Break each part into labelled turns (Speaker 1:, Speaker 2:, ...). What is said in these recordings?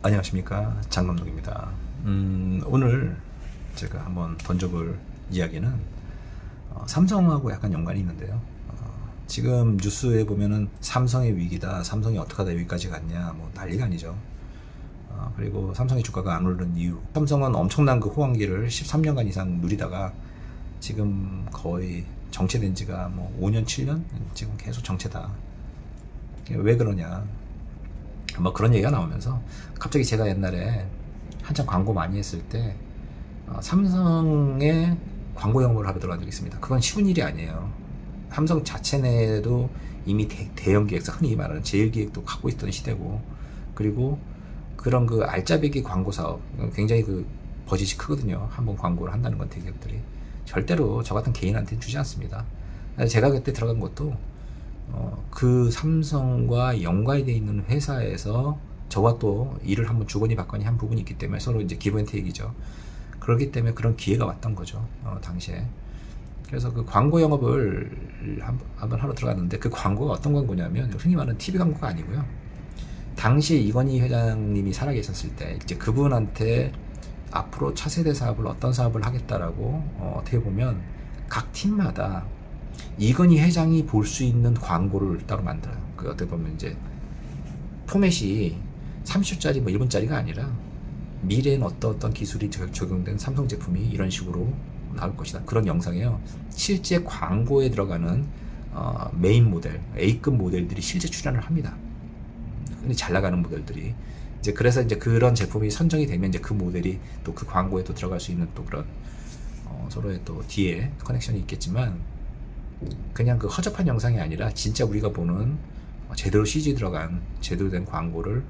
Speaker 1: 안녕하십니까, 장 감독입니다. 오늘 제가 한번 던져볼 이야기는 삼성하고 약간 연관이 있는데요. 지금 뉴스에 보면은 삼성의 위기다, 삼성이 어떻게 하다 여기까지 갔냐, 뭐 난리가 아니죠. 그리고 삼성의 주가가 안 오르는 이유, 삼성은 엄청난 그 호황기를 13년간 이상 누리다가 지금 거의 정체된 지가 뭐 5년, 7년? 지금 계속 정체다. 왜 그러냐, 뭐 그런 얘기가 나오면서 갑자기 제가 옛날에 한참 광고 많이 했을 때 삼성의 광고 영업을 하러 들어간 적이 있습니다. 그건 쉬운 일이 아니에요. 삼성 자체 내에도 이미 대형 기획사, 흔히 말하는 제일 기획도 갖고 있던 시대고, 그리고 그런 그 알짜배기 광고 사업 굉장히 그 버짓이 크거든요. 한번 광고를 한다는 건 대기업들이 절대로 저 같은 개인한테는 주지 않습니다. 제가 그때 들어간 것도 그 삼성과 연관이 되어 있는 회사에서 저와 또 일을 한번 주거니 받거니 한 부분이 있기 때문에 서로 이제 기브앤테이크죠. 그렇기 때문에 그런 기회가 왔던 거죠, 당시에. 그래서 그 광고 영업을 한번 하러 들어갔는데, 그 광고가 어떤 광고냐면 흔히 말하는 TV 광고가 아니고요. 당시 이건희 회장님이 살아계셨을 때 이제 그분한테 앞으로 차세대 사업을 어떤 사업을 하겠다라고 어떻게 보면 각 팀마다 이건희 회장이 볼 수 있는 광고를 따로 만들어요. 그 어떻게 보면 이제 포맷이 30초짜리 뭐 1분짜리가 아니라 미래엔 어떤 기술이 적용된 삼성 제품이 이런 식으로 나올 것이다, 그런 영상이에요. 실제 광고에 들어가는 메인 모델, A급 모델들이 실제 출연을 합니다. 근데 잘 나가는 모델들이 이제, 그래서 이제 그런 제품이 선정이 되면 이제 그 모델이 또 그 광고에 또 들어갈 수 있는 또 그런 서로의 또 뒤에 커넥션이 있겠지만, 그냥 그 허접한 영상이 아니라 진짜 우리가 보는 제대로 CG 들어간 제대로 된 광고를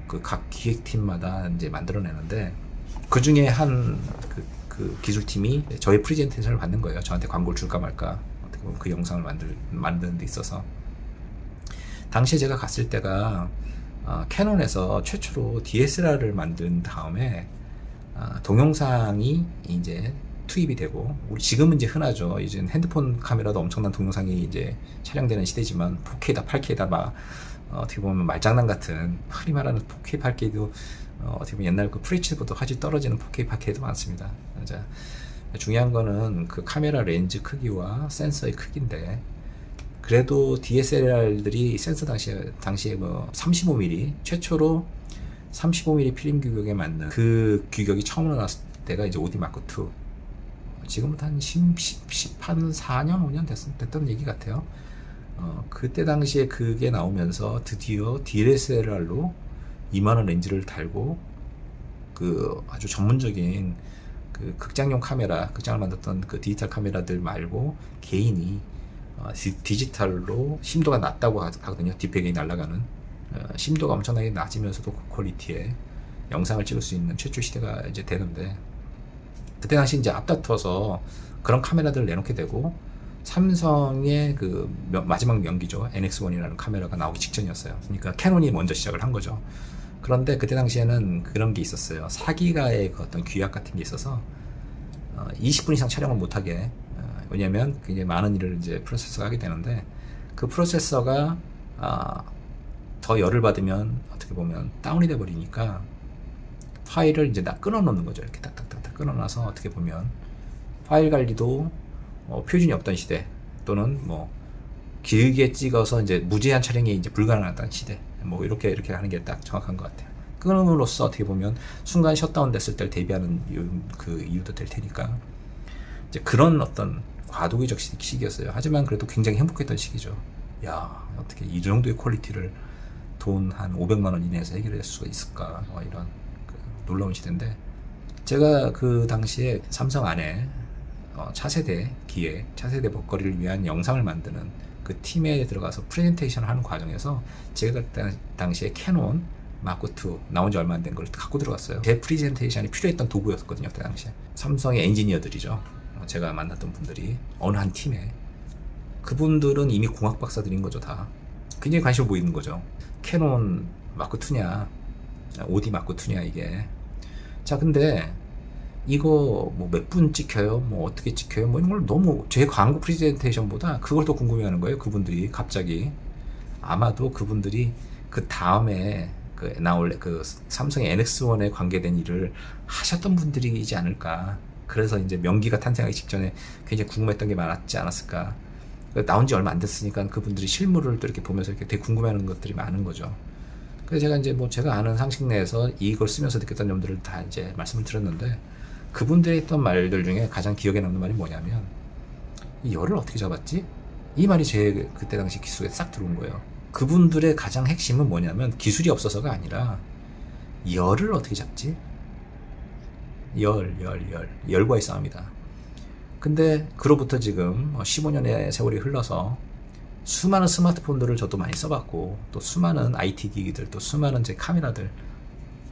Speaker 1: 그 각 기획팀마다 이제 만들어내는데, 그 중에 한 그 기술팀이 저의 프레젠테이션을 받는 거예요. 저한테 광고를 줄까 말까, 어떻게 보면 그 영상을 만드는 데 있어서. 당시에 제가 갔을 때가 캐논에서 최초로 DSLR을 만든 다음에 동영상이 이제 투입이 되고, 우리 지금은 이제 흔하죠. 이제 핸드폰 카메라도 엄청난 동영상이 이제 촬영되는 시대지만 4K다 8K다 막 어떻게 보면 말장난 같은, 흔히 말하는 4K 8K도 어떻게 보면 옛날 그 FHD보다 화질 떨어지는 4K 8K도 많습니다. 자, 중요한 거는 그 카메라 렌즈 크기와 센서의 크기인데, 그래도 DSLR들이 센서 당시에 뭐 35mm, 최초로 35mm 필름 규격에 맞는 그 규격이 처음으로 나왔을 때가 이제 OD 마크 2. 지금부터 한 4년, 5년 됐던 얘기 같아요. 그때 당시에 그게 나오면서 드디어 DSLR로 2만원 렌즈를 달고, 그 아주 전문적인 그 극장용 카메라, 극장을 만들었던 그 디지털 카메라들 말고 개인이 디지털로 심도가 낮다고 하거든요. 딥백이 날아가는 심도가 엄청나게 낮으면서도 퀄리티의 영상을 찍을 수 있는 최초 시대가 이제 되는데, 그때 당시 이제 앞다퉈서 그런 카메라들을 내놓게 되고, 삼성의 그 마지막 명기죠, NX1이라는 카메라가 나오기 직전이었어요. 그러니까 캐논이 먼저 시작을 한 거죠. 그런데 그때 당시에는 그런 게 있었어요. 4기가의 그 어떤 규약 같은 게 있어서 20분 이상 촬영을 못하게, 왜냐면 굉장히 많은 일을 이제 프로세서가 하게 되는데, 그 프로세서가 더 열을 받으면 어떻게 보면 다운이 돼 버리니까 파일을 이제 다 끊어 놓는 거죠. 이렇게 딱딱딱딱 끊어 놔서 어떻게 보면 파일 관리도 표준이 없던 시대, 또는 뭐 길게 찍어서 이제 무제한 촬영이 이제 불가능하던 시대, 뭐 이렇게 하는 게 딱 정확한 것 같아요. 끊음으로써 어떻게 보면 순간 셧다운 됐을 때를 대비하는 그 이유도 될 테니까, 이제 그런 어떤 과도기적 시기였어요. 하지만 그래도 굉장히 행복했던 시기죠. 야, 어떻게 이 정도의 퀄리티를 돈 한 500만 원 이내에서 해결할 수가 있을까, 이런 그 놀라운 시대인데, 제가 그 당시에 삼성 안에 차세대 기획, 차세대 먹거리를 위한 영상을 만드는 그 팀에 들어가서 프레젠테이션을 하는 과정에서, 제가 그때 당시에 캐논 마크2 나온 지 얼마 안 된 걸 갖고 들어갔어요. 제 프레젠테이션이 필요했던 도구였거든요. 그때 당시에 삼성의 엔지니어들이죠. 제가 만났던 분들이 어느 한 팀에, 그분들은 이미 공학 박사들인 거죠. 다 굉장히 관심을 보이는 거죠. 캐논 마크2냐 OD 마크2냐 이게. 자, 근데 이거 뭐 몇 분 찍혀요, 뭐 어떻게 찍혀요, 뭐 이런 걸 너무 제 광고 프레젠테이션보다 그걸 더 궁금해하는 거예요. 그분들이 갑자기. 아마도 그분들이 그 다음에 그 삼성의 NX1에 관계된 일을 하셨던 분들이지 않을까. 그래서 이제 명기가 탄생하기 직전에 굉장히 궁금했던 게 많았지 않았을까. 나온 지 얼마 안 됐으니까 그분들이 실물을 또 이렇게 보면서 이렇게 되게 궁금해하는 것들이 많은 거죠. 그래서 제가 이제 뭐 제가 아는 상식 내에서 이걸 쓰면서 느꼈던 점들을 다 이제 말씀을 드렸는데, 그분들이 했던 말들 중에 가장 기억에 남는 말이 뭐냐면, 이 열을 어떻게 잡았지? 이 말이 제 그때 당시 기술에 싹 들어온 거예요. 그분들의 가장 핵심은 뭐냐면 기술이 없어서가 아니라 열을 어떻게 잡지? 열과의 싸움이다. 근데 그로부터 지금 15년의 세월이 흘러서 수많은 스마트폰들을 저도 많이 써봤고, 또 수많은 IT 기기들, 또 수많은 제 카메라들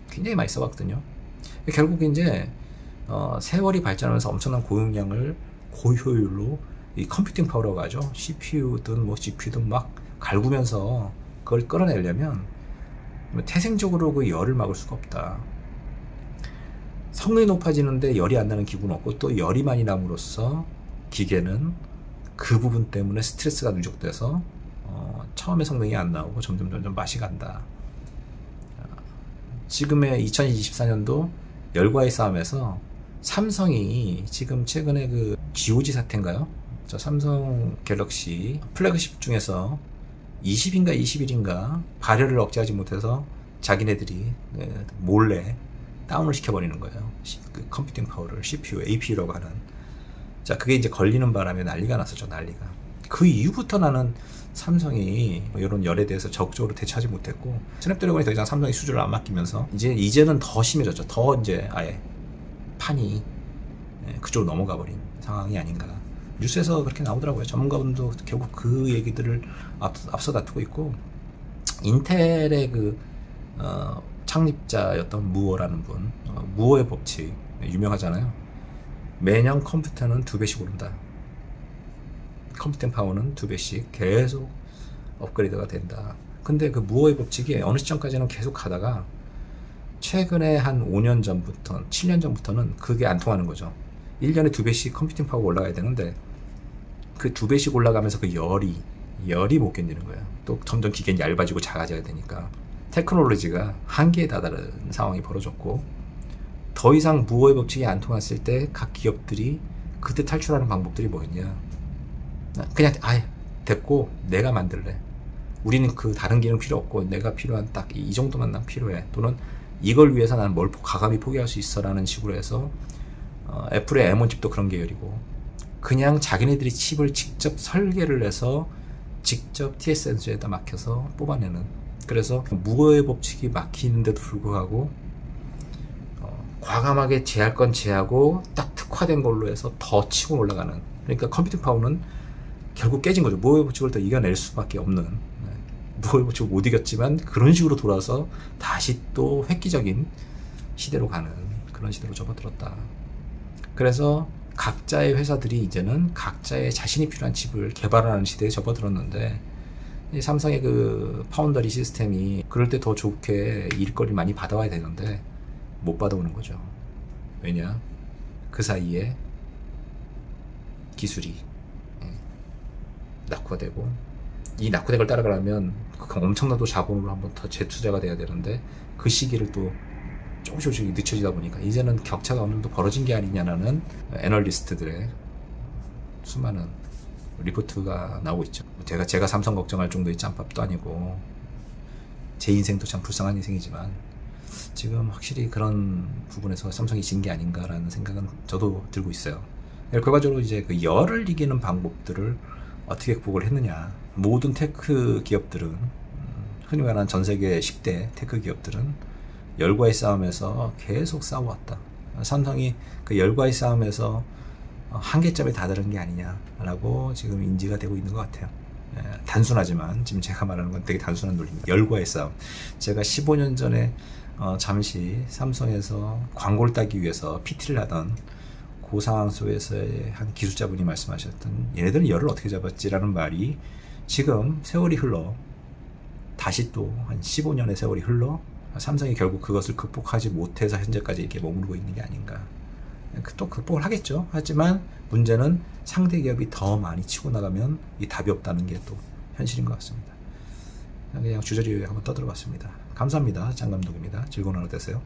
Speaker 1: 굉장히 많이 써봤거든요. 결국 이제 세월이 발전하면서 엄청난 고용량을 고효율로 이 컴퓨팅 파워라고 하죠. CPU든 뭐 GPU든 막 갈구면서 그걸 끌어내려면 태생적으로 그 열을 막을 수가 없다. 성능이 높아지는데 열이 안 나는 기구는 없고, 또 열이 많이 남으로써 기계는 그 부분 때문에 스트레스가 누적돼서 처음에 성능이 안 나오고 점점 맛이 간다. 지금의 2024년도 열과의 싸움에서 삼성이 지금 최근에 그 GOG 사태인가요? 저 삼성 갤럭시 플래그십 중에서 20인가 21인가 발열을 억제하지 못해서 자기네들이 몰래 다운을 시켜버리는 거예요. 그 컴퓨팅 파워를 CPU, APU라고 하는. 자, 그게 이제 걸리는 바람에 난리가 났었죠, 난리가. 그 이후부터 나는 삼성이 이런 열에 대해서 적극적으로 대처하지 못했고, 스냅드래곤이 더 이상 삼성이 수주를 안 맡기면서 이제는 더 심해졌죠. 더 이제 아예 판이 그쪽으로 넘어가 버린 상황이 아닌가. 뉴스에서 그렇게 나오더라고요. 전문가분도 결국 그 얘기들을 앞서 다투고 있고, 인텔의 그 창립자였던 무어라는 분, 무어의 법칙 유명하잖아요. 매년 컴퓨터는 2배씩 오른다. 컴퓨팅 파워는 2배씩 계속 업그레이드가 된다. 근데 그 무어의 법칙이 어느 시점까지는 계속 가다가 최근에 한 5년 전부터 7년 전부터는 그게 안 통하는 거죠. 1년에 2배씩 컴퓨팅 파워가 올라가야 되는데, 그 2배씩 올라가면서 그 열이 못 견디는 거예요. 또 점점 기계는 얇아지고 작아져야 되니까 테크놀로지가 한계에 다다른 상황이 벌어졌고, 더 이상 무어의 법칙이 안 통했을 때 각 기업들이 그때 탈출하는 방법들이 뭐였냐. 그냥 아예 됐고 내가 만들래. 우리는 그 다른 기능 필요 없고 내가 필요한 딱 이 정도만 난 필요해. 또는 이걸 위해서 나는 뭘 가감히 포기할 수 있어 라는 식으로 해서 애플의 M1 칩도 그런 계열이고, 그냥 자기네들이 칩을 직접 설계를 해서 직접 TSMC에다 막혀서 뽑아내는. 그래서 무어의 법칙이 막히는데도 불구하고 과감하게 제할 건 제하고 딱 특화된 걸로 해서 더 치고 올라가는. 그러니까 컴퓨팅 파워는 결국 깨진 거죠. 무어의 법칙을 더 이겨낼 수밖에 없는. 무어의 법칙을 못 이겼지만 그런 식으로 돌아서 다시 또 획기적인 시대로 가는 그런 시대로 접어들었다. 그래서 각자의 회사들이 이제는 각자의 자신이 필요한 칩을 개발하는 시대에 접어들었는데, 이 삼성의 그 파운더리 시스템이 그럴 때 더 좋게 일거리 많이 받아와야 되는데 못 받아오는 거죠. 왜냐? 그 사이에 기술이 낙후되고, 이 낙후된 걸 따라가려면 엄청나도 자본으로 한번 더 재투자가 돼야 되는데, 그 시기를 또 조금씩 늦춰지다 보니까 이제는 격차가 어느 정도 벌어진 게 아니냐라는 애널리스트들의 수많은 리포트가 나오고 있죠. 제가 삼성 걱정할 정도의 짬밥도 아니고 제 인생도 참 불쌍한 인생이지만, 지금 확실히 그런 부분에서 삼성이 진 게 아닌가라는 생각은 저도 들고 있어요. 결과적으로 이제 그 열을 이기는 방법들을 어떻게 극복을 했느냐. 모든 테크 기업들은, 흔히 말하는 전 세계 10대 테크 기업들은 열과의 싸움에서 계속 싸워왔다. 삼성이 그 열과의 싸움에서 한계점에 다다른 게 아니냐라고 지금 인지가 되고 있는 것 같아요. 단순하지만 지금 제가 말하는 건 되게 단순한 논리입니다. 열과의 싸움. 제가 15년 전에 잠시 삼성에서 광고를 따기 위해서 PT를 하던 그 상황 속에서의 한 기술자분이 말씀하셨던, 얘네들은 열을 어떻게 잡았지라는 말이 지금 세월이 흘러 다시 또 한 15년의 세월이 흘러 삼성이 결국 그것을 극복하지 못해서 현재까지 이렇게 머무르고 있는 게 아닌가. 또 극복을 하겠죠. 하지만 문제는 상대 기업이 더 많이 치고 나가면 이 답이 없다는 게 또 현실인 것 같습니다. 그냥 주저리 한번 떠들어봤습니다. 감사합니다. 장 감독입니다. 즐거운 하루 되세요.